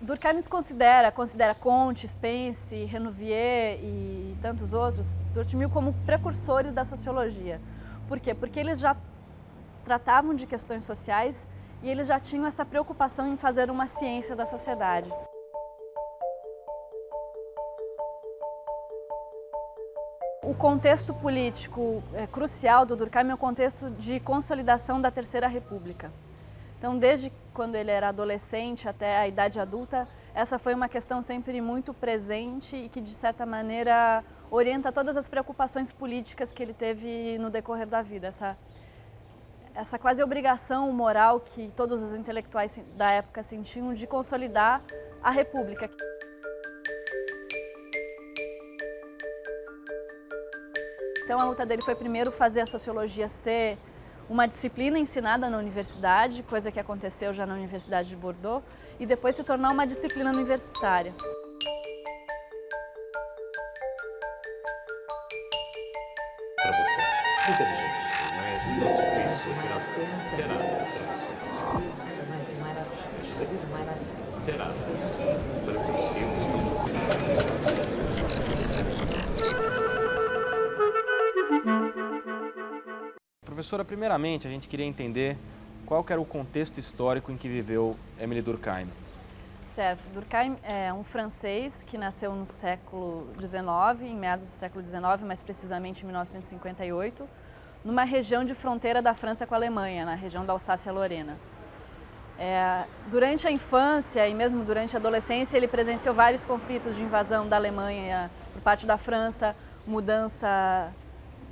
Durkheim considera Comte, Spence, Renouvier e tantos outros, Stuart Mill, como precursores da sociologia. Por quê? Porque eles já tratavam de questões sociais e eles já tinham essa preocupação em fazer uma ciência da sociedade. O contexto político crucial do Durkheim é o contexto de consolidação da Terceira República. Então, desde quando ele era adolescente até a idade adulta, essa foi uma questão sempre muito presente e que, de certa maneira, orienta todas as preocupações políticas que ele teve no decorrer da vida. Essa quase obrigação moral que todos os intelectuais da época sentiam de consolidar a República. Então, a luta dele foi primeiro fazer a sociologia ser uma disciplina ensinada na universidade, coisa que aconteceu já na Universidade de Bordeaux, e depois se tornar uma disciplina universitária. Para você, inteligente, mas não difícil, terada para você. Terada, para Professora, primeiramente a gente queria entender qual que era o contexto histórico em que viveu Émile Durkheim. Certo, Durkheim é um francês que nasceu no século XIX, em meados do século XIX, mais precisamente em 1958, numa região de fronteira da França com a Alemanha, na região da Alsácia-Lorena. Durante a infância e mesmo durante a adolescência, ele presenciou vários conflitos de invasão da Alemanha por parte da França, mudança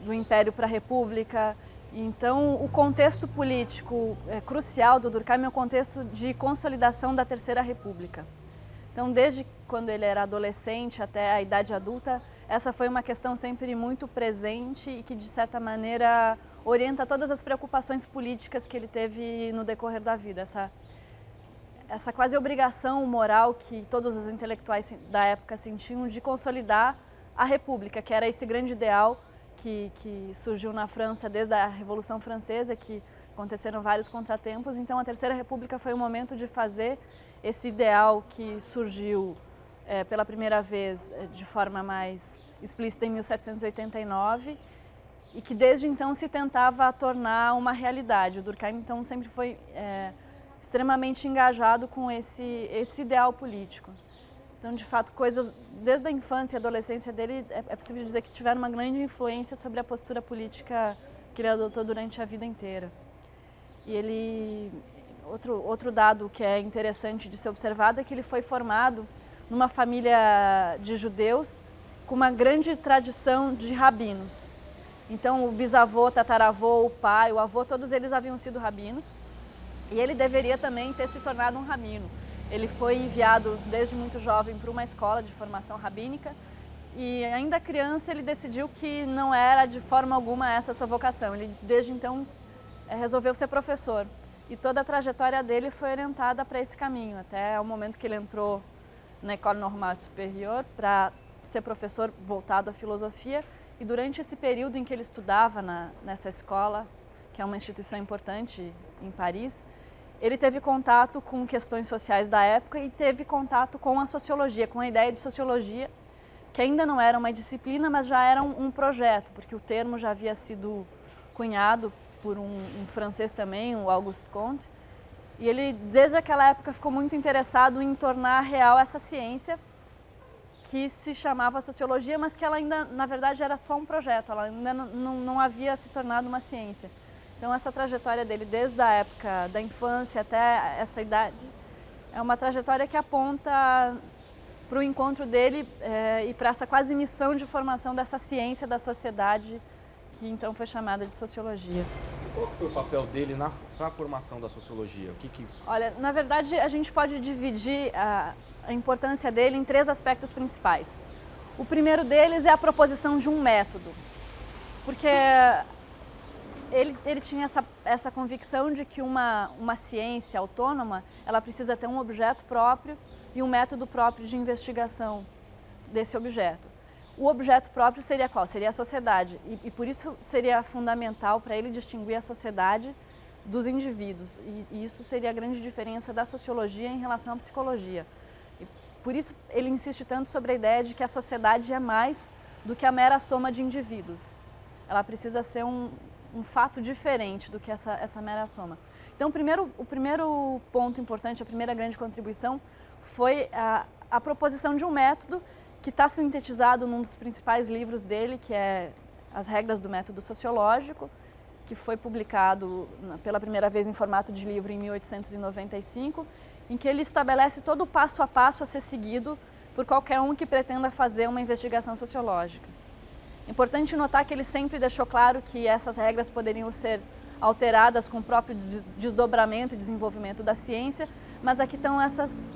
do Império para a República. Então, o contexto político crucial do Durkheim é o contexto de consolidação da Terceira República. Então, desde quando ele era adolescente até a idade adulta, essa foi uma questão sempre muito presente e que, de certa maneira, orienta todas as preocupações políticas que ele teve no decorrer da vida. Essa quase obrigação moral que todos os intelectuais da época sentiam de consolidar a República, que era esse grande ideal que surgiu na França desde a Revolução Francesa, que aconteceram vários contratempos. Então, a Terceira República foi o momento de fazer esse ideal que surgiu pela primeira vez de forma mais explícita em 1789 e que desde então se tentava tornar uma realidade. O Durkheim, então, sempre foi extremamente engajado com esse ideal político. Então, de fato, coisas desde a infância e adolescência dele, é possível dizer que tiveram uma grande influência sobre a postura política que ele adotou durante a vida inteira. E outro dado que é interessante de ser observado é que ele foi formado numa família de judeus com uma grande tradição de rabinos. Então, o bisavô, tataravô, o pai, o avô, todos eles haviam sido rabinos e ele deveria também ter se tornado um rabino. Ele foi enviado desde muito jovem para uma escola de formação rabínica e ainda criança ele decidiu que não era de forma alguma essa a sua vocação. Ele desde então resolveu ser professor e toda a trajetória dele foi orientada para esse caminho, até o momento que ele entrou na École Normale Supérieure para ser professor voltado à filosofia. E durante esse período em que ele estudava nessa escola, que é uma instituição importante em Paris, ele teve contato com questões sociais da época e teve contato com a sociologia, com a ideia de sociologia, que ainda não era uma disciplina, mas já era um projeto, porque o termo já havia sido cunhado por um francês também, o Auguste Comte, e ele, desde aquela época, ficou muito interessado em tornar real essa ciência que se chamava sociologia, mas que ela ainda, na verdade, era só um projeto, ela ainda não havia se tornado uma ciência. Então, essa trajetória dele, desde a época da infância até essa idade, é uma trajetória que aponta para o encontro dele e para essa quase missão de formação dessa ciência da sociedade, que então foi chamada de sociologia. Qual foi o papel dele na formação da sociologia? Olha, na verdade, a gente pode dividir a importância dele em três aspectos principais. O primeiro deles é a proposição de um método, porque ele tinha essa convicção de que uma ciência autônoma, ela precisa ter um objeto próprio e um método próprio de investigação desse objeto. O objeto próprio seria qual? Seria a sociedade. E por isso seria fundamental para ele distinguir a sociedade dos indivíduos. E isso seria a grande diferença da sociologia em relação à psicologia. E por isso ele insiste tanto sobre a ideia de que a sociedade é mais do que a mera soma de indivíduos. Ela precisa ser um fato diferente do que essa mera soma. Então, o primeiro ponto importante, a primeira grande contribuição foi a proposição de um método que está sintetizado num dos principais livros dele, que é As Regras do Método Sociológico, que foi publicado pela primeira vez em formato de livro em 1895, em que ele estabelece todo o passo a passo a ser seguido por qualquer um que pretenda fazer uma investigação sociológica. É importante notar que ele sempre deixou claro que essas regras poderiam ser alteradas com o próprio desdobramento e desenvolvimento da ciência, mas aqui estão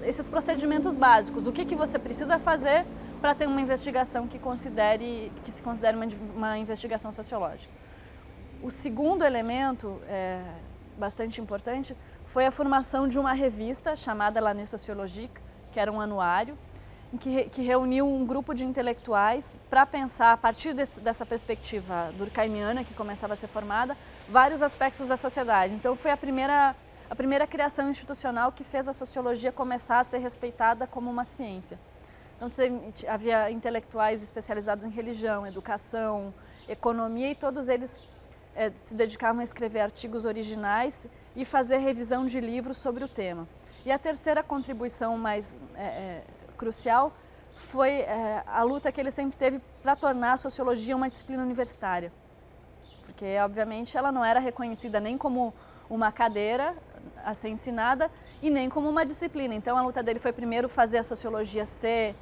esses procedimentos básicos. O que você precisa fazer para ter uma investigação que se considere uma investigação sociológica. O segundo elemento, bastante importante, foi a formação de uma revista chamada L'Année Sociologique, que era um anuário, que reuniu um grupo de intelectuais para pensar, a partir dessa perspectiva durkheimiana que começava a ser formada, vários aspectos da sociedade. Então foi a primeira criação institucional que fez a sociologia começar a ser respeitada como uma ciência. Então havia intelectuais especializados em religião, educação, economia, e todos eles se dedicavam a escrever artigos originais e fazer revisão de livros sobre o tema. E a terceira contribuição mais crucial foi a luta que ele sempre teve para tornar a sociologia uma disciplina universitária. Porque, obviamente, ela não era reconhecida nem como uma cadeira a ser ensinada e nem como uma disciplina. Então, a luta dele foi primeiro fazer a sociologia ser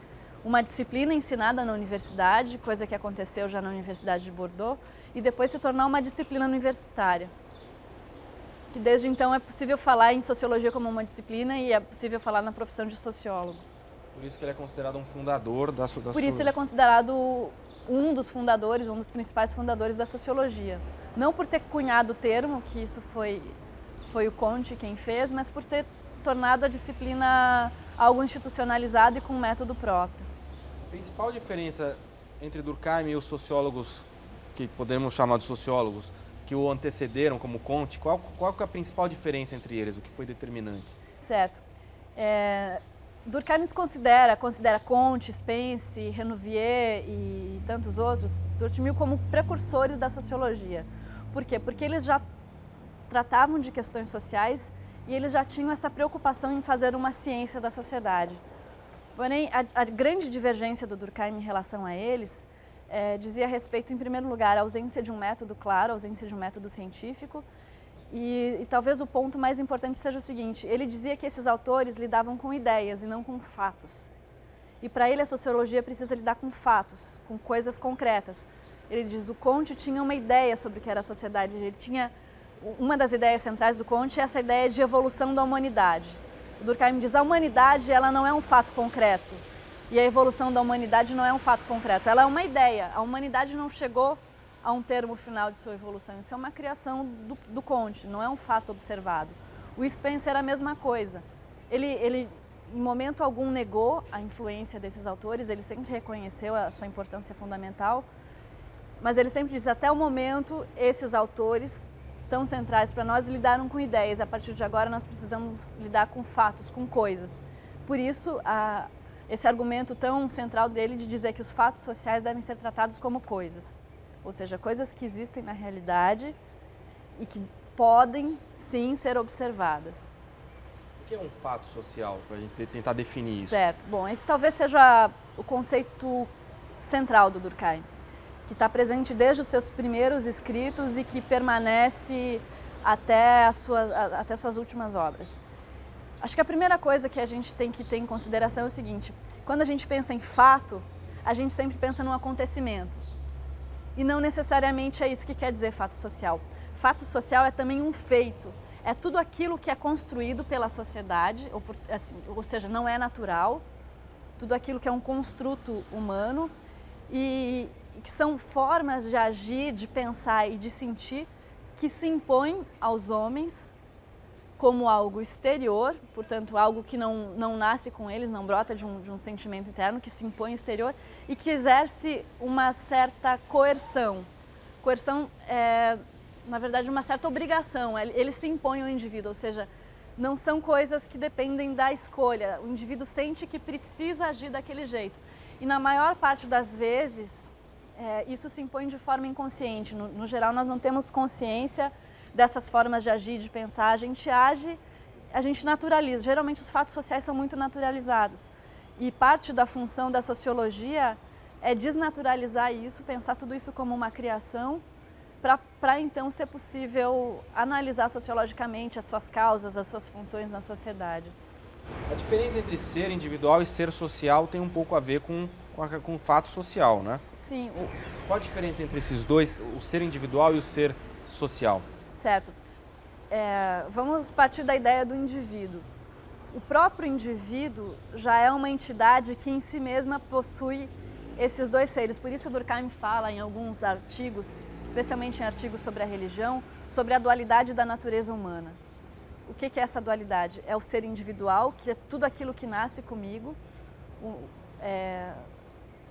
uma disciplina ensinada na universidade, coisa que aconteceu já na Universidade de Bordeaux, e depois se tornar uma disciplina universitária. Que desde então é possível falar em sociologia como uma disciplina e é possível falar na profissão de sociólogo. Por isso que ele é considerado um fundador da Por isso ele é considerado um dos fundadores, um dos principais fundadores da sociologia. Não por ter cunhado o termo, que isso foi o Comte quem fez, mas por ter tornado a disciplina algo institucionalizado e com um método próprio. A principal diferença entre Durkheim e os sociólogos, que podemos chamar de sociólogos, que o antecederam, como Comte, qual que é a principal diferença entre eles, o que foi determinante? Certo. Durkheim considera Comte, Spence, Renouvier e tantos outros, Stuart Mill, como precursores da sociologia. Por quê? Porque eles já tratavam de questões sociais e eles já tinham essa preocupação em fazer uma ciência da sociedade. Porém, a grande divergência do Durkheim em relação a eles dizia respeito, em primeiro lugar, à ausência de um método claro, à ausência de um método científico. E talvez o ponto mais importante seja o seguinte: ele dizia que esses autores lidavam com ideias e não com fatos. E para ele a sociologia precisa lidar com fatos, com coisas concretas. Ele diz: o Comte tinha uma ideia sobre o que era a sociedade, ele tinha uma das ideias centrais do Comte é essa ideia de evolução da humanidade. O Durkheim diz: a humanidade ela não é um fato concreto e a evolução da humanidade não é um fato concreto, ela é uma ideia. A humanidade não chegou a um termo final de sua evolução. Isso é uma criação do Comte, não é um fato observado. O Spencer era a mesma coisa. Ele, em momento algum, negou a influência desses autores, ele sempre reconheceu a sua importância fundamental, mas ele sempre diz: até o momento, esses autores tão centrais para nós lidaram com ideias, a partir de agora nós precisamos lidar com fatos, com coisas. Por isso, esse argumento tão central dele de dizer que os fatos sociais devem ser tratados como coisas. Ou seja, coisas que existem na realidade e que podem, sim, ser observadas. O que é um fato social, para a gente tentar definir isso? Certo. Bom, esse talvez seja o conceito central do Durkheim, que está presente desde os seus primeiros escritos e que permanece até suas últimas obras. Acho que a primeira coisa que a gente tem que ter em consideração é o seguinte: quando a gente pensa em fato, a gente sempre pensa num acontecimento. E não necessariamente é isso que quer dizer fato social. Fato social é também um feito. É tudo aquilo que é construído pela sociedade, ou seja, não é natural. Tudo aquilo que é um construto humano e que são formas de agir, de pensar e de sentir que se impõem aos homens como algo exterior, portanto, algo que não nasce com eles, não brota de um sentimento interno, que se impõe exterior e que exerce uma certa coerção. Coerção é, na verdade, uma certa obrigação, ele se impõe ao indivíduo, ou seja, não são coisas que dependem da escolha. O indivíduo sente que precisa agir daquele jeito. E na maior parte das vezes, isso se impõe de forma inconsciente. No geral, nós não temos consciência dessas formas de agir, de pensar. A gente age, a gente naturaliza. Geralmente os fatos sociais são muito naturalizados. E parte da função da sociologia é desnaturalizar isso, pensar tudo isso como uma criação, para então ser possível analisar sociologicamente as suas causas, as suas funções na sociedade. A diferença entre ser individual e ser social tem um pouco a ver com o fato social, né? Sim. Qual a diferença entre esses dois, o ser individual e o ser social? Certo. Vamos partir da ideia do indivíduo. O próprio indivíduo já é uma entidade que em si mesma possui esses dois seres. Por isso Durkheim fala em alguns artigos, especialmente em artigos sobre a religião, sobre a dualidade da natureza humana. O que é essa dualidade? É o ser individual, que é tudo aquilo que nasce comigo,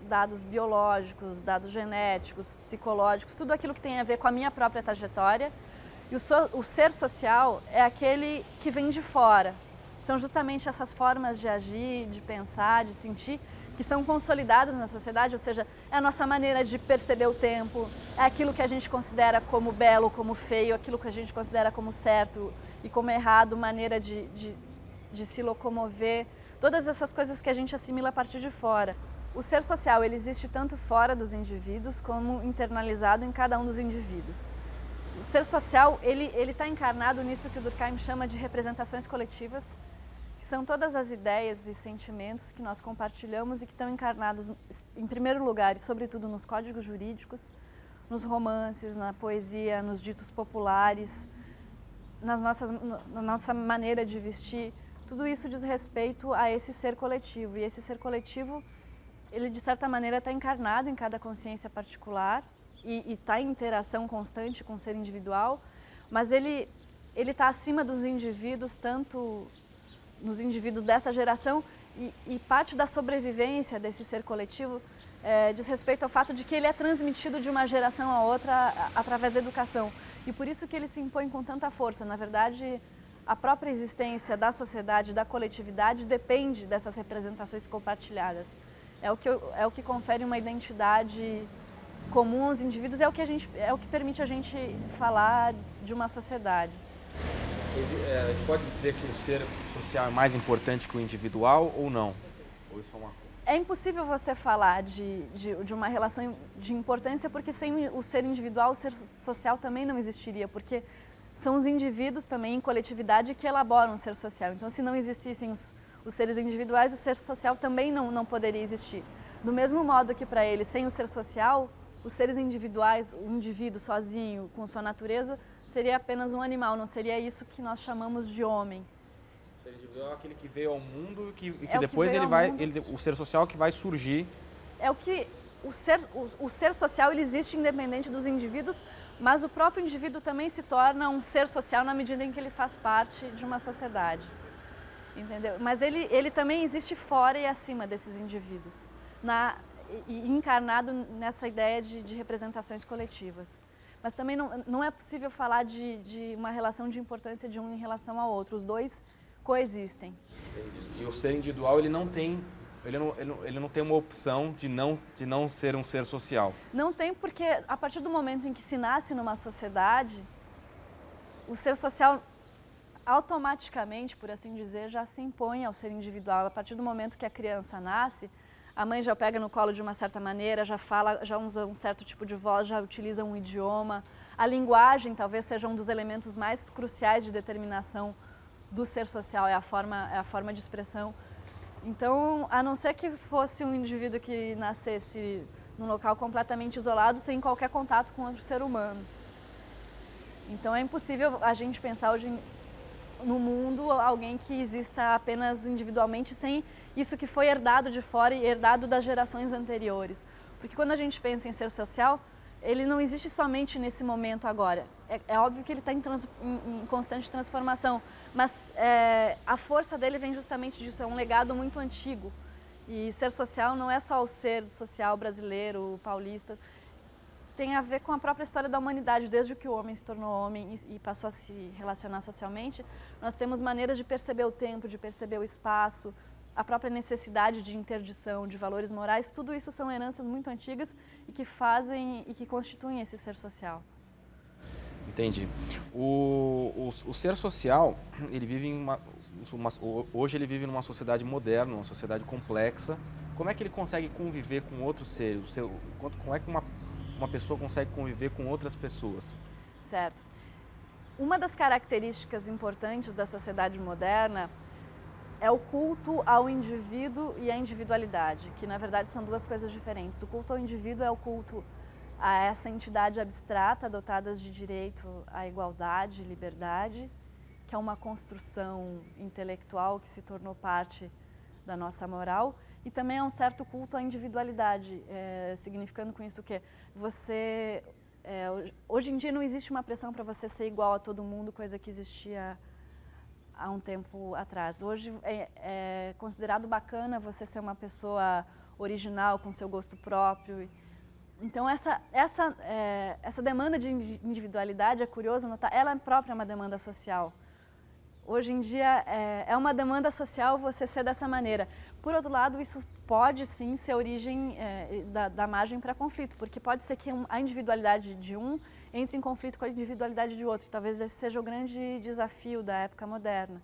dados biológicos, dados genéticos, psicológicos, tudo aquilo que tem a ver com a minha própria trajetória. E o ser social é aquele que vem de fora. São justamente essas formas de agir, de pensar, de sentir, que são consolidadas na sociedade, ou seja, é a nossa maneira de perceber o tempo, é aquilo que a gente considera como belo, como feio, aquilo que a gente considera como certo e como errado, maneira de se locomover, todas essas coisas que a gente assimila a partir de fora. O ser social, ele existe tanto fora dos indivíduos como internalizado em cada um dos indivíduos. O ser social, ele está encarnado nisso que o Durkheim chama de representações coletivas, que são todas as ideias e sentimentos que nós compartilhamos e que estão encarnados, em primeiro lugar e sobretudo nos códigos jurídicos, nos romances, na poesia, nos ditos populares, na nossa maneira de vestir. Tudo isso diz respeito a esse ser coletivo. E esse ser coletivo, ele de certa maneira está encarnado em cada consciência particular e está em interação constante com o ser individual, mas ele está acima dos indivíduos, tanto nos indivíduos dessa geração, e parte da sobrevivência desse ser coletivo diz respeito ao fato de que ele é transmitido de uma geração a outra através da educação. E por isso que ele se impõe com tanta força. Na verdade, a própria existência da sociedade, da coletividade, depende dessas representações compartilhadas. É o que confere uma identidade comum aos indivíduos, é o que permite a gente falar de uma sociedade. A gente pode dizer que o ser social é mais importante que o individual ou não? Ou isso é uma... É impossível você falar de uma relação de importância, porque sem o ser individual, o ser social também não existiria, porque são os indivíduos também em coletividade que elaboram o ser social. Então, se não existissem os seres individuais, o ser social também não poderia existir. Do mesmo modo que para ele, sem o ser social, os seres individuais, o indivíduo sozinho, com sua natureza, seria apenas um animal, não seria isso que nós chamamos de homem. O ser individual é aquele que veio ao mundo e que É depois que ele vai, o ser social que vai surgir. É o que o ser social, ele existe independente dos indivíduos, mas o próprio indivíduo também se torna um ser social na medida em que ele faz parte de uma sociedade. Entendeu? Mas ele também existe fora e acima desses indivíduos, e encarnado nessa ideia de representações coletivas. Mas também não é possível falar de uma relação de importância de um em relação ao outro. Os dois coexistem. Entendi. E o ser individual, ele não tem uma opção de não ser um ser social. Não tem, porque a partir do momento em que se nasce numa sociedade, o ser social automaticamente, por assim dizer, já se impõe ao ser individual. A partir do momento que a criança nasce, a mãe já o pega no colo de uma certa maneira, já fala, já usa um certo tipo de voz, já utiliza um idioma. A linguagem talvez seja um dos elementos mais cruciais de determinação do ser social, é a forma de expressão. Então, a não ser que fosse um indivíduo que nascesse num local completamente isolado, sem qualquer contato com outro ser humano. Então, é impossível a gente pensar hoje no mundo alguém que exista apenas individualmente, sem isso que foi herdado de fora e herdado das gerações anteriores. Porque quando a gente pensa em ser social, ele não existe somente nesse momento agora. É óbvio que ele está em constante transformação, mas a força dele vem justamente disso, é um legado muito antigo. E ser social não é só o ser social brasileiro, paulista. tem a ver com a própria história da humanidade. Desde que o homem se tornou homem e passou a se relacionar socialmente, nós temos maneiras de perceber o tempo, de perceber o espaço, a própria necessidade de interdição, de valores morais. Tudo isso são heranças muito antigas e que fazem e que constituem esse ser social. Entendi. O ser social, ele vive hoje ele vive numa sociedade moderna, uma sociedade complexa. Como é que ele consegue conviver com outros seres? Como é que uma pessoa consegue conviver com outras pessoas? Certo. Uma das características importantes da sociedade moderna é o culto ao indivíduo e à individualidade, que na verdade são duas coisas diferentes. O culto ao indivíduo é o culto a essa entidade abstrata dotada de direito à igualdade e liberdade, que é uma construção intelectual que se tornou parte da nossa moral, e também é um certo culto à individualidade, significando com isso que você... hoje em dia não existe uma pressão para você ser igual a todo mundo, coisa que existia há um tempo atrás. Hoje é considerado bacana você ser uma pessoa original, com seu gosto próprio. Então essa demanda de individualidade, é curioso notar, ela própria é uma demanda social. Hoje em dia é uma demanda social você ser dessa maneira. Por outro lado, isso pode sim ser origem da margem para conflito, porque pode ser que a individualidade de um entre em conflito com a individualidade de outro. Talvez esse seja o grande desafio da época moderna,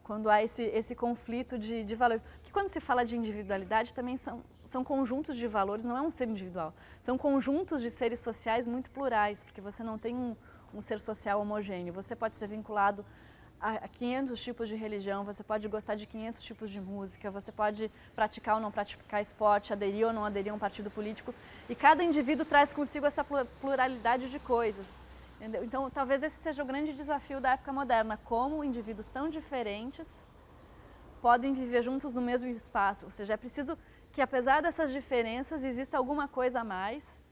quando há esse conflito de valores. Porque quando se fala de individualidade, também são conjuntos de valores, não é um ser individual. São conjuntos de seres sociais muito plurais, porque você não tem um ser social homogêneo. Você pode ser vinculado a 500 tipos de religião, você pode gostar de 500 tipos de música, você pode praticar ou não praticar esporte, aderir ou não aderir a um partido político, e cada indivíduo traz consigo essa pluralidade de coisas. Entendeu? Então, talvez esse seja o grande desafio da época moderna, como indivíduos tão diferentes podem viver juntos no mesmo espaço. Ou seja, é preciso que, apesar dessas diferenças, exista alguma coisa a mais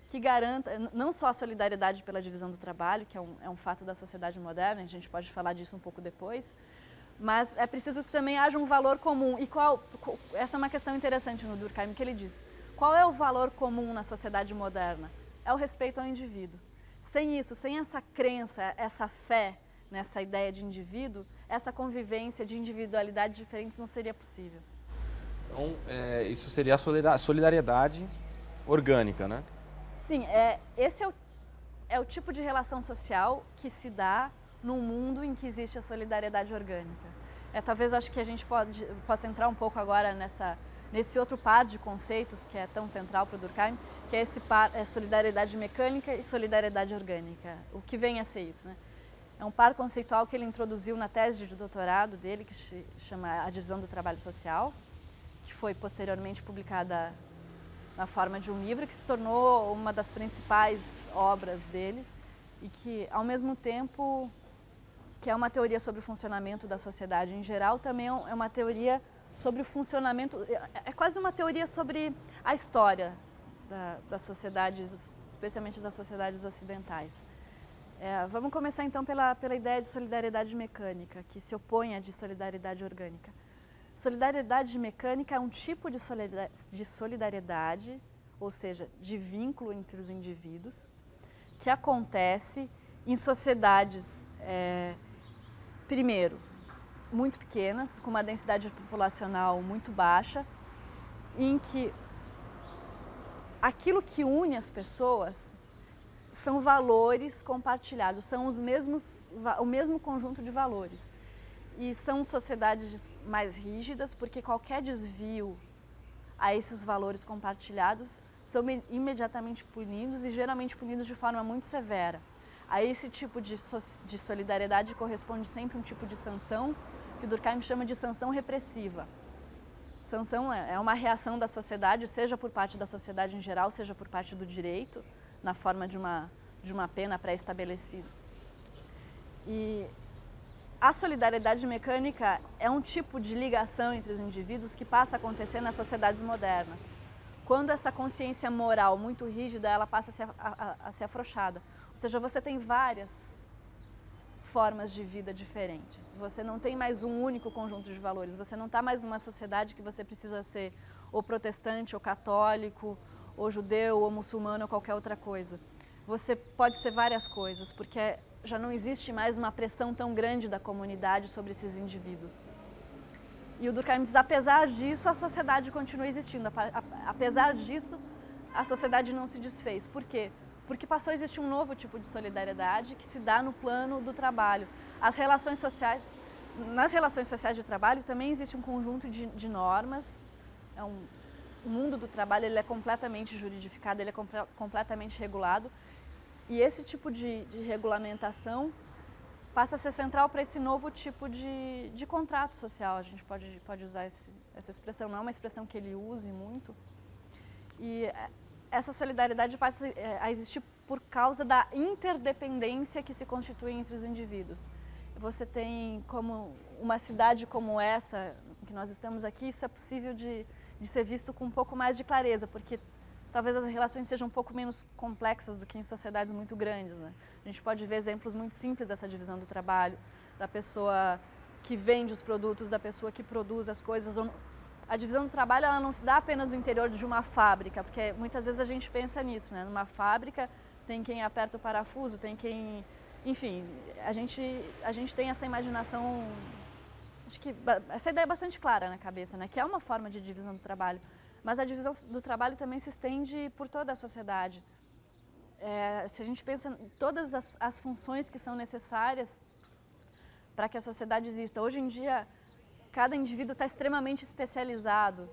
que garanta não só a solidariedade pela divisão do trabalho, que é um fato da sociedade moderna, a gente pode falar disso um pouco depois, mas é preciso que também haja um valor comum. E essa é uma questão interessante no Durkheim, que ele diz: qual é o valor comum na sociedade moderna? É o respeito ao indivíduo. Sem isso, sem essa crença, essa fé nessa ideia de indivíduo, essa convivência de individualidades diferentes não seria possível. Então, isso seria a solidariedade orgânica, né? Sim, esse é o tipo de relação social que se dá num mundo em que existe a solidariedade orgânica. Talvez acho que a gente possa entrar um pouco agora nesse outro par de conceitos que é tão central para o Durkheim, que é esse par, solidariedade mecânica e solidariedade orgânica. O que vem a ser isso, né? É um par conceitual que ele introduziu na tese de doutorado dele, que se chama A Divisão do Trabalho Social, que foi posteriormente publicada na forma de um livro, que se tornou uma das principais obras dele e que, ao mesmo tempo que é uma teoria sobre o funcionamento da sociedade em geral, também é uma teoria sobre o funcionamento, é quase uma teoria sobre a história das sociedades, especialmente das sociedades ocidentais. Vamos começar então pela ideia de solidariedade mecânica, que se opõe à de solidariedade orgânica. Solidariedade mecânica é um tipo de solidariedade, ou seja, de vínculo entre os indivíduos, que acontece em sociedades, primeiro, muito pequenas, com uma densidade populacional muito baixa, em que aquilo que une as pessoas são valores compartilhados, são o mesmo conjunto de valores. E são sociedades mais rígidas, porque qualquer desvio a esses valores compartilhados são imediatamente punidos e geralmente punidos de forma muito severa. A esse tipo de solidariedade corresponde sempre um tipo de sanção, que o Durkheim chama de sanção repressiva. Sanção é uma reação da sociedade, seja por parte da sociedade em geral, seja por parte do direito, na forma de uma pena pré-estabelecida. E a solidariedade mecânica é um tipo de ligação entre os indivíduos que passa a acontecer nas sociedades modernas. Quando essa consciência moral muito rígida, ela passa a ser afrouxada. Ou seja, você tem várias formas de vida diferentes. Você não tem mais um único conjunto de valores. Você não está mais numa sociedade que você precisa ser ou protestante, ou católico, ou judeu, ou muçulmano, ou qualquer outra coisa. Você pode ser várias coisas, porque já não existe mais uma pressão tão grande da comunidade sobre esses indivíduos. E o Durkheim diz, apesar disso, a sociedade continua existindo. Apesar disso, a sociedade não se desfez. Por quê? Porque passou a existir um novo tipo de solidariedade que se dá no plano do trabalho. Nas relações sociais de trabalho também existe um conjunto de normas. O mundo do trabalho ele é completamente juridificado, ele é completamente regulado. E esse tipo de regulamentação passa a ser central para esse novo tipo de contrato social. A gente pode usar essa expressão, não é uma expressão que ele use muito. E essa solidariedade passa a existir por causa da interdependência que se constitui entre os indivíduos. Você tem como uma cidade como essa, que nós estamos aqui, isso é possível de ser visto com um pouco mais de clareza, porque talvez as relações sejam um pouco menos complexas do que em sociedades muito grandes, né? A gente pode ver exemplos muito simples dessa divisão do trabalho, da pessoa que vende os produtos, da pessoa que produz as coisas. A divisão do trabalho ela não se dá apenas no interior de uma fábrica, porque muitas vezes a gente pensa nisso, né? Numa fábrica tem quem aperta o parafuso, tem quem... Enfim, a gente tem essa imaginação, acho que essa ideia é bastante clara na cabeça, né? Que é uma forma de divisão do trabalho. Mas a divisão do trabalho também se estende por toda a sociedade. Se a gente pensa em todas as funções que são necessárias para que a sociedade exista. Hoje em dia, cada indivíduo está extremamente especializado.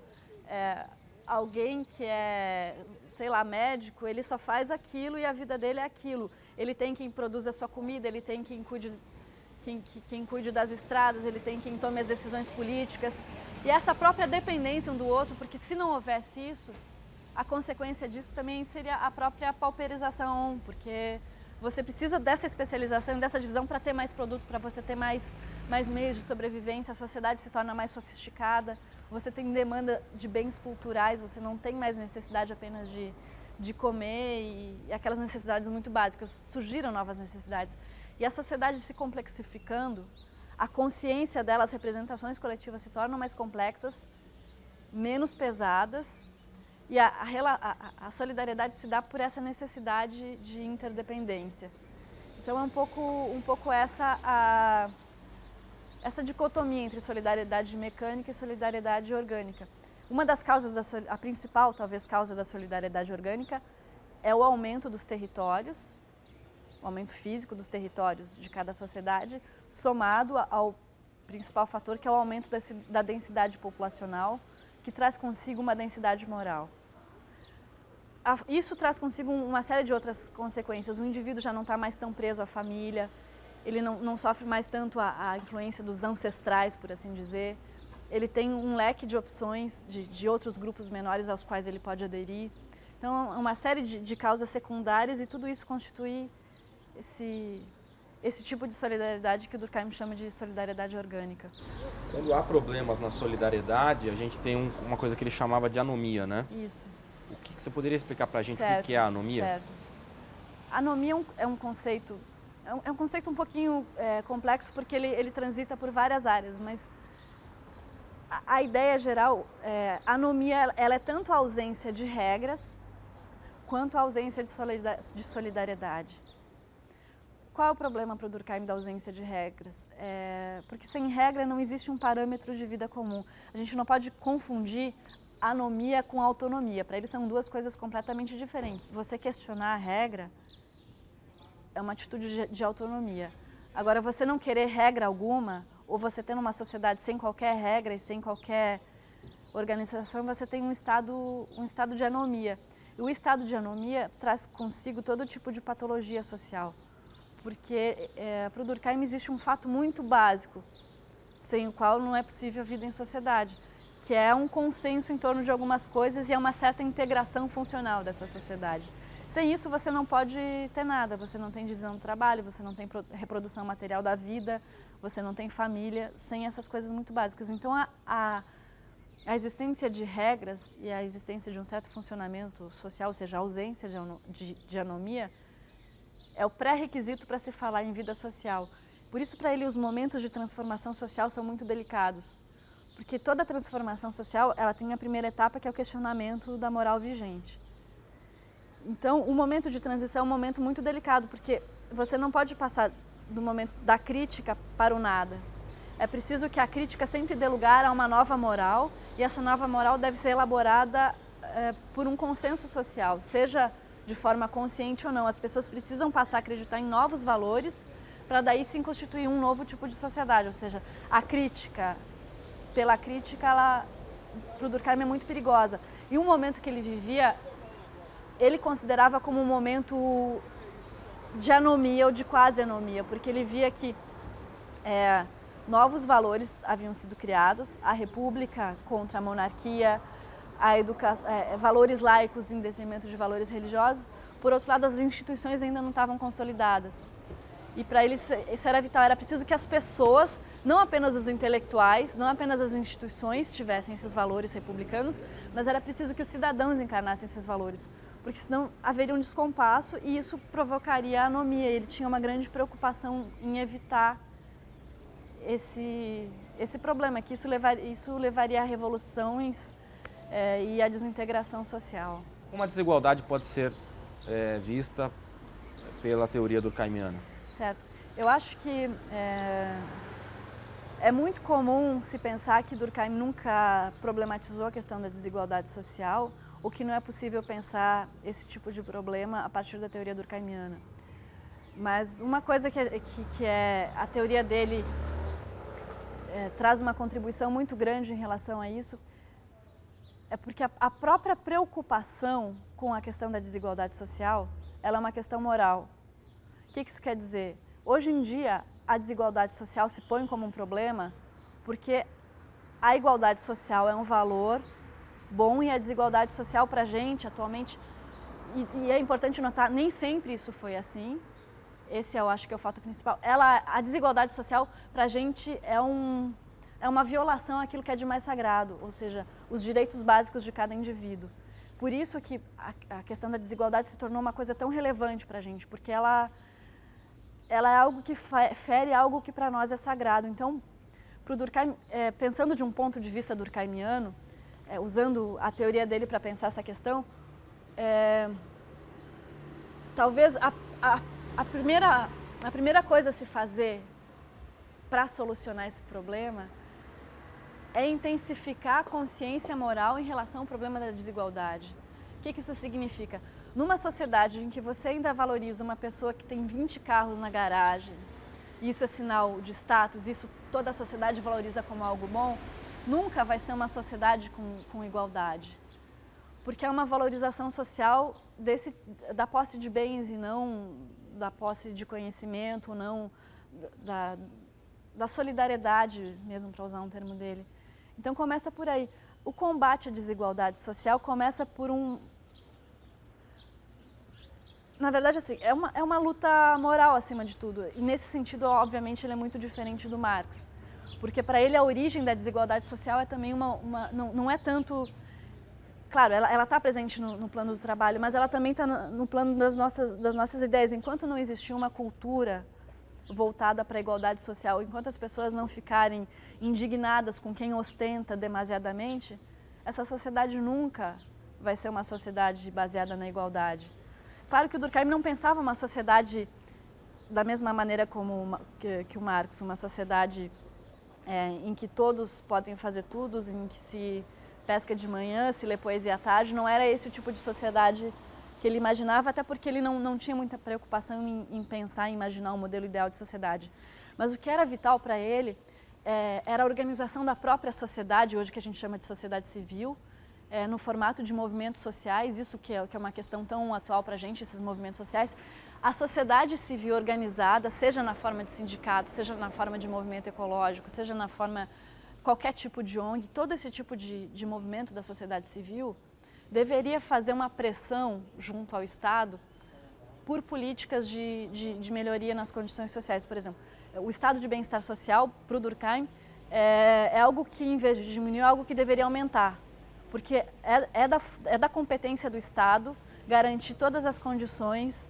Alguém que é, sei lá, médico, ele só faz aquilo e a vida dele é aquilo. Ele tem quem produza a sua comida, ele tem quem cuide das estradas, ele tem quem tome as decisões políticas. E essa própria dependência um do outro, porque se não houvesse isso, a consequência disso também seria a própria pauperização, porque você precisa dessa especialização, dessa divisão para ter mais produto, para você ter mais meios de sobrevivência, a sociedade se torna mais sofisticada, você tem demanda de bens culturais, você não tem mais necessidade apenas de comer e aquelas necessidades muito básicas, surgiram novas necessidades. E a sociedade se complexificando, a consciência dela, as representações coletivas se tornam mais complexas, menos pesadas, e a solidariedade se dá por essa necessidade de interdependência. Então é um pouco essa dicotomia entre solidariedade mecânica e solidariedade orgânica. Uma das causas, a principal talvez causa da solidariedade orgânica é o aumento dos territórios, o aumento físico dos territórios de cada sociedade, somado ao principal fator que é o aumento da densidade populacional, que traz consigo uma densidade moral. Isso traz consigo uma série de outras consequências. O indivíduo já não está mais tão preso à família, ele não sofre mais tanto a influência dos ancestrais, por assim dizer. Ele tem um leque de opções de outros grupos menores aos quais ele pode aderir. Então, é uma série de causas secundárias e tudo isso constitui esse tipo de solidariedade que o Durkheim chama de solidariedade orgânica. Quando há problemas na solidariedade, a gente tem uma coisa que ele chamava de anomia, né? Isso. O que você poderia explicar para a gente Certo, o que é a anomia? Certo. A anomia é um conceito um pouquinho complexo porque ele transita por várias áreas, mas a ideia geral, a anomia ela é tanto a ausência de regras quanto a ausência de solidariedade. Qual é o problema para o Durkheim da ausência de regras? Porque sem regra não existe um parâmetro de vida comum. A gente não pode confundir anomia com autonomia. Para ele são duas coisas completamente diferentes. Você questionar a regra é uma atitude de autonomia. Agora, você não querer regra alguma, ou você ter uma sociedade sem qualquer regra e sem qualquer organização, você tem um estado de anomia. E o estado de anomia traz consigo todo tipo de patologia social. Porque para o Durkheim existe um fato muito básico, sem o qual não é possível a vida em sociedade, que é um consenso em torno de algumas coisas e é uma certa integração funcional dessa sociedade. Sem isso você não pode ter nada, você não tem divisão do trabalho, você não tem reprodução material da vida, você não tem família, sem essas coisas muito básicas. Então a existência de regras e a existência de um certo funcionamento social, ou seja, a ausência de anomia, é o pré-requisito para se falar em vida social. Por isso, para ele, os momentos de transformação social são muito delicados. Porque toda transformação social, ela tem a primeira etapa, que é o questionamento da moral vigente. Então, o momento de transição é um momento muito delicado, porque você não pode passar do momento da crítica para o nada. É preciso que a crítica sempre dê lugar a uma nova moral, e essa nova moral deve ser elaborada por um consenso social, seja de forma consciente ou não. As pessoas precisam passar a acreditar em novos valores para daí sim constituir um novo tipo de sociedade. Ou seja, a crítica, pela crítica, ela, para o Durkheim, é muito perigosa. E um momento que ele vivia, ele considerava como um momento de anomia ou de quase anomia, porque ele via que novos valores haviam sido criados, a república contra a monarquia, valores laicos em detrimento de valores religiosos. Por outro lado, as instituições ainda não estavam consolidadas. E para ele isso era vital, era preciso que as pessoas, não apenas os intelectuais, não apenas as instituições tivessem esses valores republicanos, mas era preciso que os cidadãos encarnassem esses valores, porque senão haveria um descompasso e isso provocaria anomia. Ele tinha uma grande preocupação em evitar esse problema, que isso levaria a revoluções e a desintegração social. Como a desigualdade pode ser vista pela teoria durkheimiana? Certo. Eu acho que é muito comum se pensar que Durkheim nunca problematizou a questão da desigualdade social, ou que não é possível pensar esse tipo de problema a partir da teoria durkheimiana. Mas uma coisa que a teoria dele traz uma contribuição muito grande em relação a isso, é porque a própria preocupação com a questão da desigualdade social, ela é uma questão moral. O que isso quer dizer? Hoje em dia, a desigualdade social se põe como um problema porque a igualdade social é um valor bom e a desigualdade social para a gente atualmente, e é importante notar, nem sempre isso foi assim. Esse eu acho que é o fato principal. A desigualdade social para a gente é uma violação àquilo que é de mais sagrado, ou seja, os direitos básicos de cada indivíduo. Por isso que a questão da desigualdade se tornou uma coisa tão relevante para a gente, porque ela é algo que fere algo que para nós é sagrado. Então, para o Durkheim, pensando de um ponto de vista durkheimiano, usando a teoria dele para pensar essa questão, talvez a primeira coisa a se fazer para solucionar esse problema é intensificar a consciência moral em relação ao problema da desigualdade. O que isso significa? Numa sociedade em que você ainda valoriza uma pessoa que tem 20 carros na garagem, isso é sinal de status, isso toda a sociedade valoriza como algo bom, nunca vai ser uma sociedade com igualdade. Porque é uma valorização social da posse de bens e não da posse de conhecimento, não da solidariedade, mesmo para usar um termo dele. Então começa por aí. O combate à desigualdade social começa por na verdade, assim, é uma luta moral acima de tudo. E nesse sentido, obviamente, ele é muito diferente do Marx. Porque para ele a origem da desigualdade social é também não é tanto... Claro, ela está presente no plano do trabalho, mas ela também está no plano das nossas ideias. Enquanto não existir uma cultura voltada para a igualdade social, enquanto as pessoas não ficarem indignadas com quem ostenta demasiadamente, essa sociedade nunca vai ser uma sociedade baseada na igualdade. Claro que o Durkheim não pensava uma sociedade da mesma maneira que o Marx, uma sociedade em que todos podem fazer tudo, em que se pesca de manhã, se lê poesia à tarde. Não era esse o tipo de sociedade que ele imaginava, até porque ele não tinha muita preocupação em pensar, em imaginar um modelo ideal de sociedade. Mas o que era vital para ele era a organização da própria sociedade, hoje que a gente chama de sociedade civil, no formato de movimentos sociais, isso que é uma questão tão atual para a gente, esses movimentos sociais. A sociedade civil organizada, seja na forma de sindicato, seja na forma de movimento ecológico, seja na forma qualquer tipo de ONG, todo esse tipo de movimento da sociedade civil deveria fazer uma pressão junto ao Estado por políticas de melhoria nas condições sociais. Por exemplo, o estado de bem-estar social, para o Durkheim, é algo que, em vez de diminuir, é algo que deveria aumentar. Porque é da competência do Estado garantir todas as condições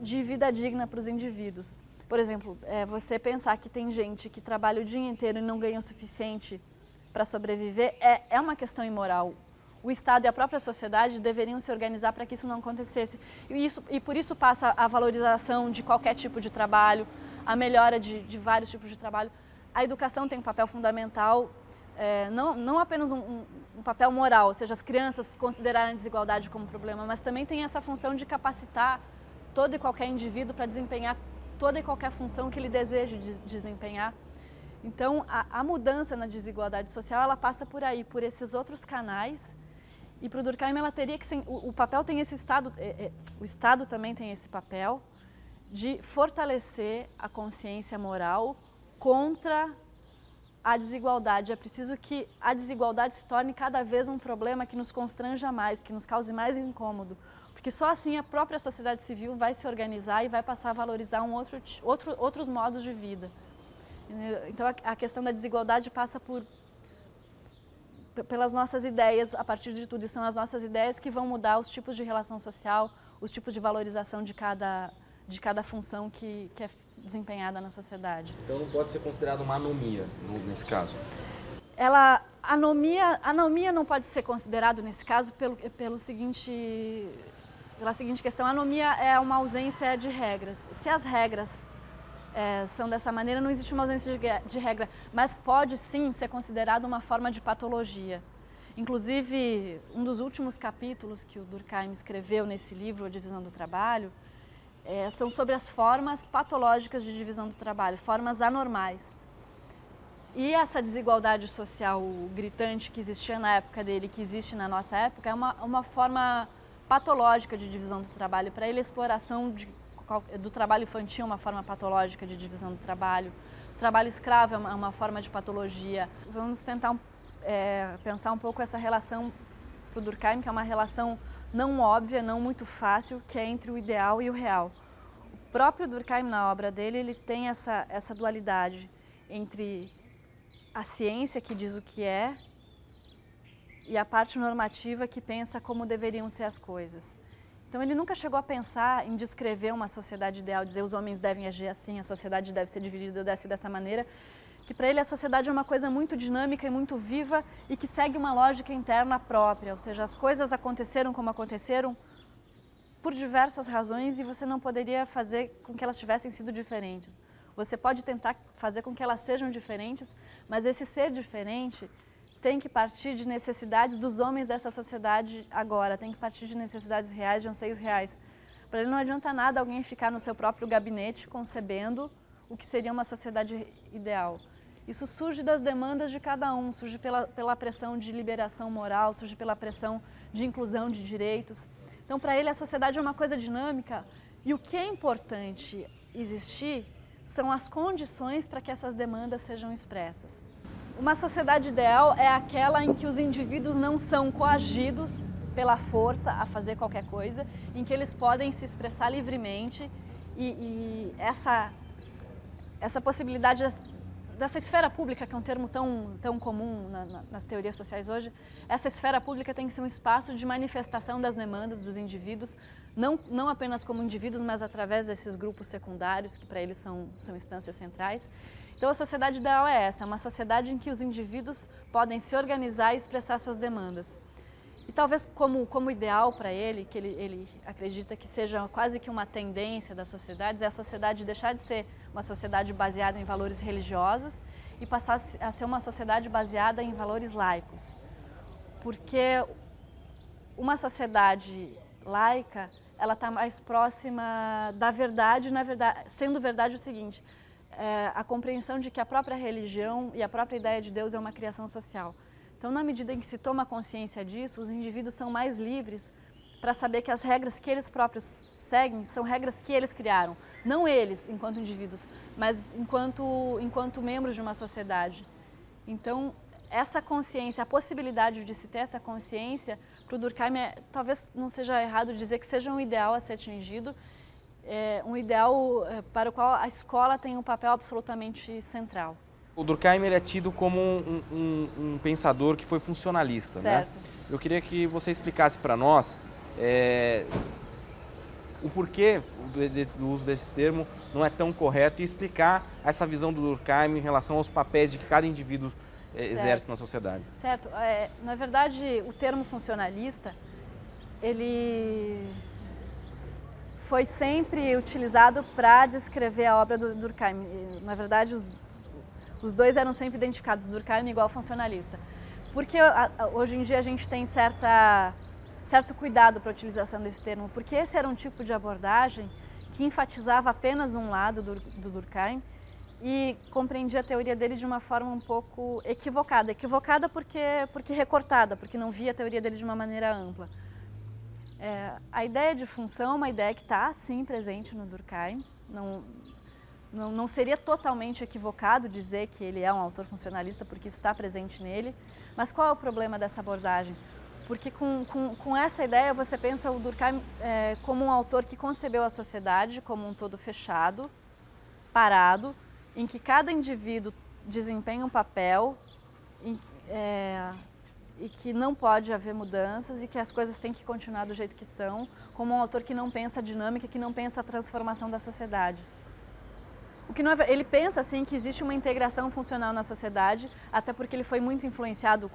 de vida digna para os indivíduos. Por exemplo, você pensar que tem gente que trabalha o dia inteiro e não ganha o suficiente para sobreviver é uma questão imoral. o Estado e a própria sociedade deveriam se organizar para que isso não acontecesse. E por isso passa a valorização de qualquer tipo de trabalho, a melhora de vários tipos de trabalho. A educação tem um papel fundamental, não apenas um papel moral, ou seja, as crianças considerarem a desigualdade como problema, mas também tem essa função de capacitar todo e qualquer indivíduo para desempenhar toda e qualquer função que ele deseje desempenhar. Então, a mudança na desigualdade social, ela passa por aí, por esses outros canais. E para o Durkheim, ela teria que ser, o papel tem esse Estado, o Estado também tem esse papel de fortalecer a consciência moral contra a desigualdade. É preciso que a desigualdade se torne cada vez um problema que nos constranja mais, que nos cause mais incômodo. Porque só assim a própria sociedade civil vai se organizar e vai passar a valorizar outros modos de vida. Então a questão da desigualdade passa pelas nossas ideias, a partir de tudo, e são as nossas ideias que vão mudar os tipos de relação social, os tipos de valorização de cada função que é desempenhada na sociedade. Então não pode ser considerado uma anomia nesse caso? Anomia não pode ser considerado nesse caso pela seguinte questão. A anomia é uma ausência de regras. Se as regras são dessa maneira, não existe uma ausência de regra, mas pode sim ser considerado uma forma de patologia. Inclusive, um dos últimos capítulos que o Durkheim escreveu nesse livro, A Divisão do Trabalho, são sobre as formas patológicas de divisão do trabalho, formas anormais. E essa desigualdade social gritante que existia na época dele, que existe na nossa época, é uma forma patológica de divisão do trabalho. Para ele, a exploração do trabalho infantil é uma forma patológica de divisão do trabalho. O trabalho escravo é uma forma de patologia. Vamos tentar pensar um pouco essa relação para o Durkheim, que é uma relação não óbvia, não muito fácil, que é entre o ideal e o real. O próprio Durkheim, na obra dele, ele tem essa dualidade entre a ciência, que diz o que é, e a parte normativa, que pensa como deveriam ser as coisas. Então ele nunca chegou a pensar em descrever uma sociedade ideal, dizer os homens devem agir assim, a sociedade deve ser dividida dessa maneira, que para ele a sociedade é uma coisa muito dinâmica e muito viva e que segue uma lógica interna própria, ou seja, as coisas aconteceram como aconteceram por diversas razões e você não poderia fazer com que elas tivessem sido diferentes. Você pode tentar fazer com que elas sejam diferentes, mas esse ser diferente tem que partir de necessidades dos homens dessa sociedade agora, tem que partir de necessidades reais, de anseios reais. Para ele não adianta nada alguém ficar no seu próprio gabinete concebendo o que seria uma sociedade ideal. Isso surge das demandas de cada um, surge pela pressão de liberação moral, surge pela pressão de inclusão de direitos. Então, para ele, a sociedade é uma coisa dinâmica e o que é importante existir são as condições para que essas demandas sejam expressas. Uma sociedade ideal é aquela em que os indivíduos não são coagidos pela força a fazer qualquer coisa, em que eles podem se expressar livremente e essa possibilidade dessa esfera pública, que é um termo tão comum nas teorias sociais hoje, essa esfera pública tem que ser um espaço de manifestação das demandas dos indivíduos, não apenas como indivíduos, mas através desses grupos secundários, que para eles são instâncias centrais. Então a sociedade ideal é essa, é uma sociedade em que os indivíduos podem se organizar e expressar suas demandas. E talvez como ideal para ele, que ele acredita que seja quase que uma tendência das sociedades, é a sociedade deixar de ser uma sociedade baseada em valores religiosos e passar a ser uma sociedade baseada em valores laicos. Porque uma sociedade laica, ela está mais próxima da verdade, sendo verdade o seguinte, a compreensão de que a própria religião e a própria ideia de Deus é uma criação social. Então, na medida em que se toma consciência disso, os indivíduos são mais livres para saber que as regras que eles próprios seguem são regras que eles criaram. Não eles, enquanto indivíduos, mas enquanto membros de uma sociedade. Então, essa consciência, a possibilidade de se ter essa consciência, para o Durkheim, talvez não seja errado dizer que seja um ideal a ser atingido, um ideal para o qual a escola tem um papel absolutamente central. O Durkheim ele é tido como um pensador que foi funcionalista, certo, né? Eu queria que você explicasse para nós o porquê do uso desse termo não é tão correto e explicar essa visão do Durkheim em relação aos papéis de que cada indivíduo exerce na sociedade. Certo. Na verdade, o termo funcionalista, ele foi sempre utilizado para descrever a obra do Durkheim. Na verdade, os dois eram sempre identificados, Durkheim igual funcionalista. Porque hoje em dia a gente tem certo cuidado para a utilização desse termo, porque esse era um tipo de abordagem que enfatizava apenas um lado do Durkheim e compreendia a teoria dele de uma forma um pouco equivocada. Equivocada porque recortada, porque não via a teoria dele de uma maneira ampla. A ideia de função é uma ideia que está, sim, presente no Durkheim. Não seria totalmente equivocado dizer que ele é um autor funcionalista, porque isso está presente nele. Mas qual é o problema dessa abordagem? Porque com essa ideia você pensa o Durkheim como um autor que concebeu a sociedade como um todo fechado, parado, em que cada indivíduo desempenha um papel e que não pode haver mudanças e que as coisas têm que continuar do jeito que são, como um autor que não pensa a dinâmica, que não pensa a transformação da sociedade. Ele pensa assim que existe uma integração funcional na sociedade, até porque ele foi muito influenciado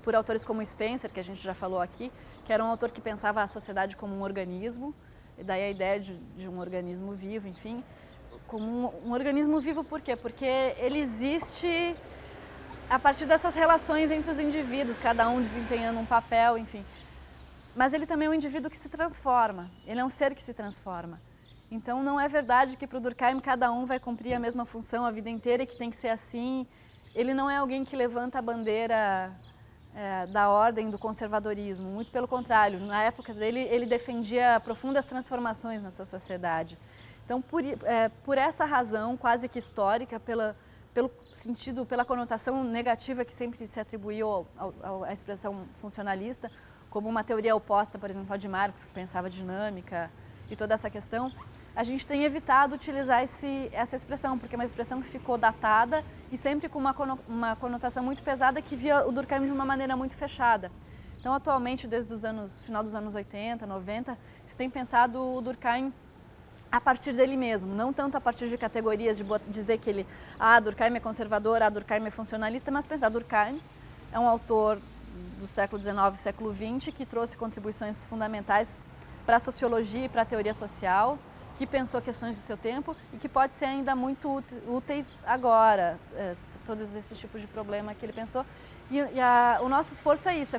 por autores como Spencer, que a gente já falou aqui, que era um autor que pensava a sociedade como um organismo, e daí a ideia de um organismo vivo, enfim. Como um organismo vivo por quê? Porque ele existe a partir dessas relações entre os indivíduos, cada um desempenhando um papel, enfim. Mas ele também é um indivíduo que se transforma, ele é um ser que se transforma. Então não é verdade que para o Durkheim cada um vai cumprir a mesma função a vida inteira e que tem que ser assim. Ele não é alguém que levanta a bandeira da ordem do conservadorismo, muito pelo contrário. Na época dele, ele defendia profundas transformações na sua sociedade. Então, por essa razão quase que histórica, pelo sentido, pela conotação negativa que sempre se atribuiu à expressão funcionalista, como uma teoria oposta, por exemplo, a de Marx, que pensava dinâmica e toda essa questão, a gente tem evitado utilizar essa expressão, porque é uma expressão que ficou datada e sempre com uma conotação muito pesada que via o Durkheim de uma maneira muito fechada. Então, atualmente, desde o final dos anos 80, 90, se tem pensado o Durkheim a partir dele mesmo, não tanto a partir de categorias de dizer que Durkheim é conservador, Durkheim é funcionalista, mas pensar Durkheim é um autor do século XIX, século XX, que trouxe contribuições fundamentais para a sociologia e para a teoria social, que pensou questões do seu tempo e que pode ser ainda muito úteis agora, todos esses tipos de problema que ele pensou. O nosso esforço é isso,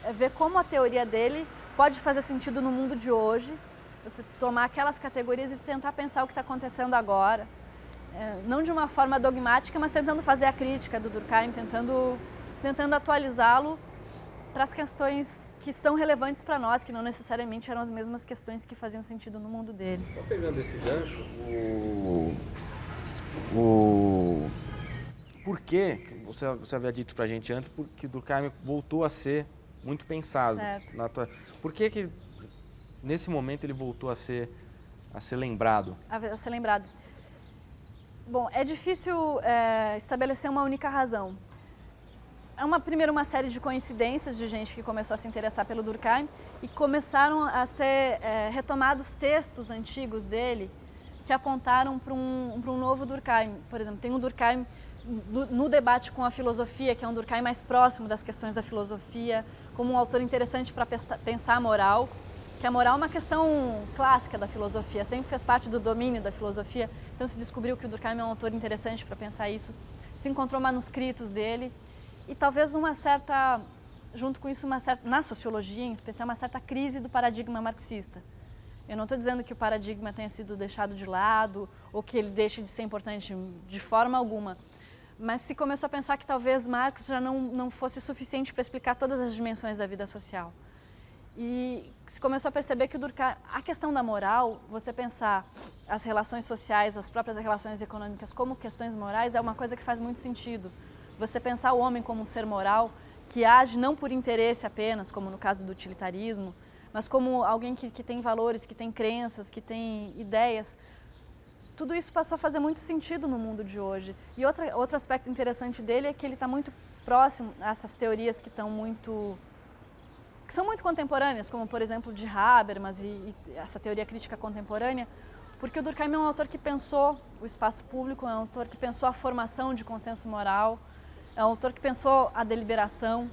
é ver como a teoria dele pode fazer sentido no mundo de hoje, você tomar aquelas categorias e tentar pensar o que está acontecendo agora, não de uma forma dogmática, mas tentando fazer a crítica do Durkheim, tentando atualizá-lo para as questões que são relevantes para nós, que não necessariamente eram as mesmas questões que faziam sentido no mundo dele. Só pegando esse gancho, por que você havia dito para a gente antes, porque Durkheim voltou a ser muito pensado. Certo. Por que nesse momento ele voltou a ser lembrado? A ser lembrado. Bom, é difícil estabelecer uma única razão. Primeiro uma série de coincidências de gente que começou a se interessar pelo Durkheim e começaram a ser retomados textos antigos dele que apontaram para um novo Durkheim. Por exemplo, tem um Durkheim no debate com a filosofia, que é um Durkheim mais próximo das questões da filosofia, como um autor interessante para pensar a moral, que a moral é uma questão clássica da filosofia, sempre fez parte do domínio da filosofia, então se descobriu que o Durkheim é um autor interessante para pensar isso, se encontrou manuscritos dele. E talvez junto com isso, na sociologia em especial, uma certa crise do paradigma marxista. Eu não estou dizendo que o paradigma tenha sido deixado de lado ou que ele deixe de ser importante de forma alguma, mas se começou a pensar que talvez Marx já não fosse suficiente para explicar todas as dimensões da vida social. E se começou a perceber que a questão da moral, você pensar as relações sociais, as próprias relações econômicas como questões morais, é uma coisa que faz muito sentido. Você pensar o homem como um ser moral, que age não por interesse apenas, como no caso do utilitarismo, mas como alguém que tem valores, que tem crenças, que tem ideias. Tudo isso passou a fazer muito sentido no mundo de hoje. E outro aspecto interessante dele é que ele está muito próximo a essas teorias que são muito contemporâneas, como por exemplo de Habermas e essa teoria crítica contemporânea, porque o Durkheim é um autor que pensou o espaço público, é um autor que pensou a formação de consenso moral, é um autor que pensou a deliberação,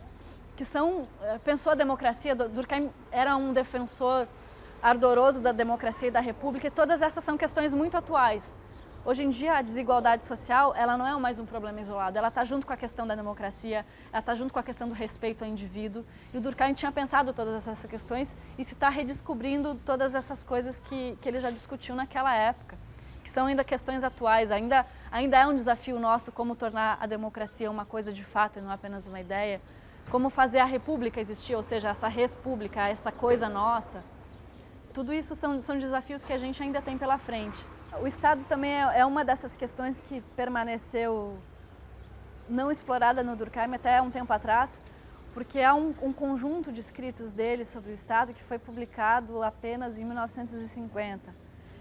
pensou a democracia. Durkheim era um defensor ardoroso da democracia e da república, e todas essas são questões muito atuais. Hoje em dia, a desigualdade social, ela não é mais um problema isolado, ela está junto com a questão da democracia, ela está junto com a questão do respeito ao indivíduo, e o Durkheim tinha pensado todas essas questões e se está redescobrindo todas essas coisas que ele já discutiu naquela época, que são ainda questões atuais, ainda é um desafio nosso como tornar a democracia uma coisa de fato e não apenas uma ideia, como fazer a república existir, ou seja, essa res pública, essa coisa nossa. Tudo isso são desafios que a gente ainda tem pela frente. O Estado também é uma dessas questões que permaneceu não explorada no Durkheim até um tempo atrás, porque há um conjunto de escritos dele sobre o Estado que foi publicado apenas em 1950,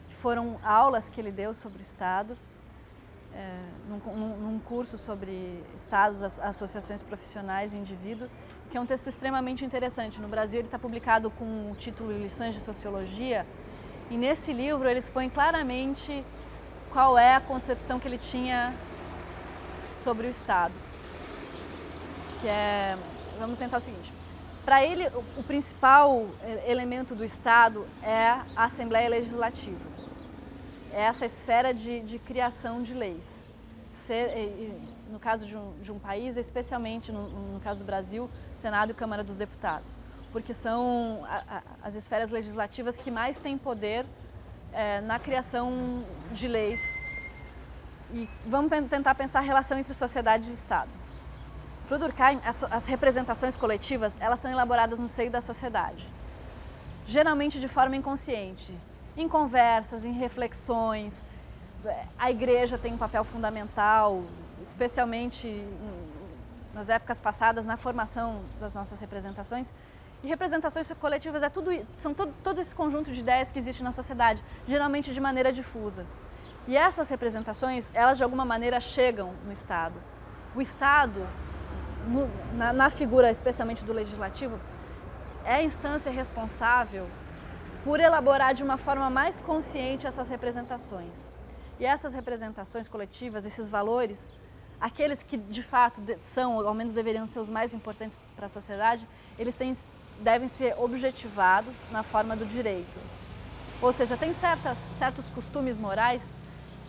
que foram aulas que ele deu sobre o Estado, num curso sobre Estados, associações profissionais e indivíduo, que é um texto extremamente interessante. No Brasil ele está publicado com o título Lições de Sociologia, e nesse livro ele expõe claramente qual é a concepção que ele tinha sobre o Estado. Vamos tentar o seguinte, para ele o principal elemento do Estado é a Assembleia Legislativa, é essa esfera de criação de leis. No caso de um país, especialmente no caso do Brasil, Senado e Câmara dos Deputados, porque são as esferas legislativas que mais têm poder na criação de leis. E vamos tentar pensar a relação entre sociedade e Estado. Para o Durkheim, as representações coletivas, elas são elaboradas no seio da sociedade, geralmente de forma inconsciente, em conversas, em reflexões. A igreja tem um papel fundamental, especialmente nas épocas passadas, na formação das nossas representações. E representações coletivas são todo esse conjunto de ideias que existe na sociedade, geralmente de maneira difusa. E essas representações, elas de alguma maneira chegam no Estado. O Estado, na figura especialmente do legislativo, é a instância responsável por elaborar de uma forma mais consciente essas representações. E essas representações coletivas, esses valores, aqueles que de fato são, ou ao menos deveriam ser os mais importantes para a sociedade, eles devem ser objetivados na forma do direito. Ou seja, tem certos costumes morais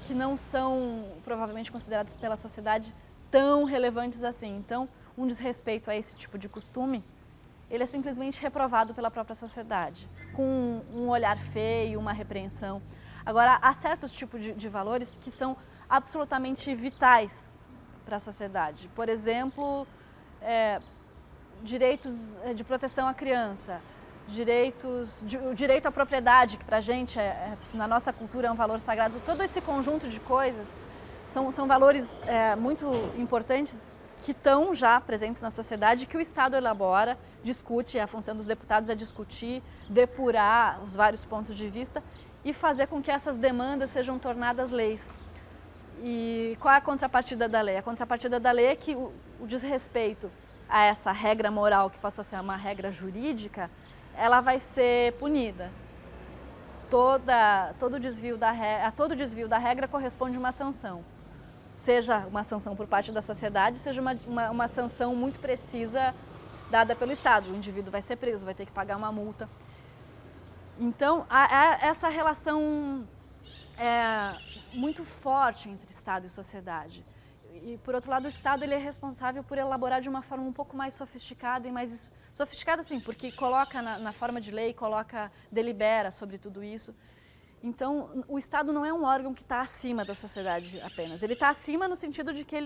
que não são provavelmente considerados pela sociedade tão relevantes assim. Então, um desrespeito a esse tipo de costume, ele é simplesmente reprovado pela própria sociedade, com um olhar feio, uma repreensão. Agora, há certos tipos de valores que são absolutamente vitais para a sociedade. Por exemplo, direitos de proteção à criança, o direito à propriedade, que para a gente, na nossa cultura, é um valor sagrado. Todo esse conjunto de coisas são valores muito importantes que estão já presentes na sociedade, que o Estado elabora, discute. A função dos deputados é discutir, depurar os vários pontos de vista e fazer com que essas demandas sejam tornadas leis. E qual é a contrapartida da lei? A contrapartida da lei é que o desrespeito a essa regra moral, que passou a ser uma regra jurídica, ela vai ser punida. Todo desvio da regra corresponde uma sanção. Seja uma sanção por parte da sociedade, seja uma sanção muito precisa dada pelo Estado. O indivíduo vai ser preso, vai ter que pagar uma multa. Então, há essa relação muito forte entre Estado e sociedade. E, por outro lado, o Estado ele é responsável por elaborar de uma forma um pouco mais sofisticada e mais... Sofisticada, sim, porque coloca na forma de lei, delibera sobre tudo isso. Então, o Estado não é um órgão que está acima da sociedade apenas. Ele está acima no sentido de que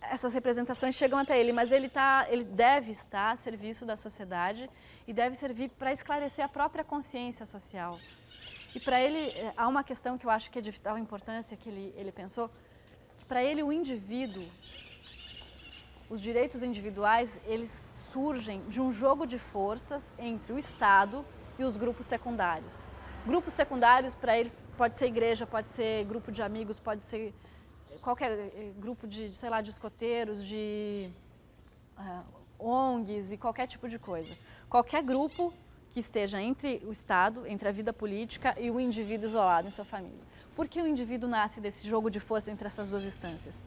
essas representações chegam até ele, mas ele deve estar a serviço da sociedade e deve servir para esclarecer a própria consciência social. E para ele, há uma questão que eu acho que é de vital importância, que ele pensou, que para ele o indivíduo, os direitos individuais, eles surgem de um jogo de forças entre o Estado e os grupos secundários. Grupos secundários, para eles, pode ser igreja, pode ser grupo de amigos, pode ser qualquer grupo de escoteiros, de ONGs e qualquer tipo de coisa. Qualquer grupo que esteja entre o Estado, entre a vida política e o indivíduo isolado em sua família. Por que o indivíduo nasce desse jogo de força entre essas duas instâncias?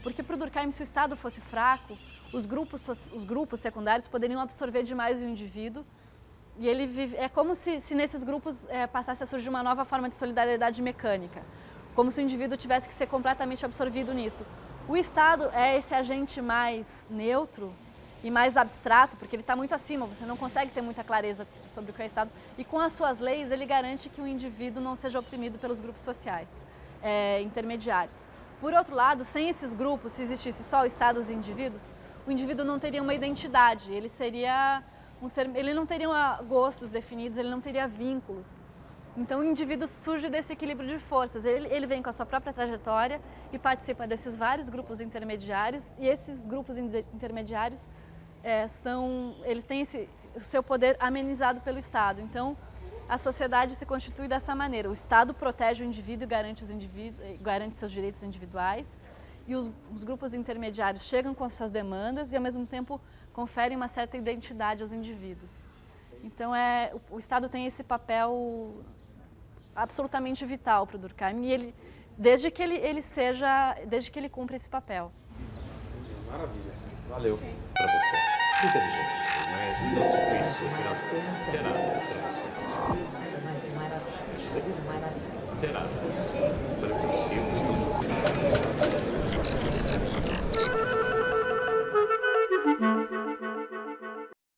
Porque para o Durkheim, se o Estado fosse fraco, os grupos secundários poderiam absorver demais o indivíduo. E ele vive, é como se nesses grupos passasse a surgir uma nova forma de solidariedade mecânica. Como se o indivíduo tivesse que ser completamente absorvido nisso. O Estado é esse agente mais neutro e mais abstrato, porque ele está muito acima, você não consegue ter muita clareza sobre o que é Estado. E com as suas leis, ele garante que o indivíduo não seja oprimido pelos grupos sociais intermediários. Por outro lado, sem esses grupos, se existisse só o Estado e os indivíduos, o indivíduo não teria uma identidade, ele seria um ser, ele não teria gostos definidos, ele não teria vínculos. Então o indivíduo surge desse equilíbrio de forças, ele vem com a sua própria trajetória e participa desses vários grupos intermediários, e esses grupos intermediários eles têm o seu poder amenizado pelo Estado. Então a sociedade se constitui dessa maneira, o Estado protege o indivíduo e garante seus direitos individuais, e os grupos intermediários chegam com suas demandas e ao mesmo tempo conferem uma certa identidade aos indivíduos. Então o Estado tem esse papel absolutamente vital para o Durkheim, e desde que ele cumpra esse papel. Maravilha, valeu. Para você, inteligente, mas não te conheço, terá para você. Terá.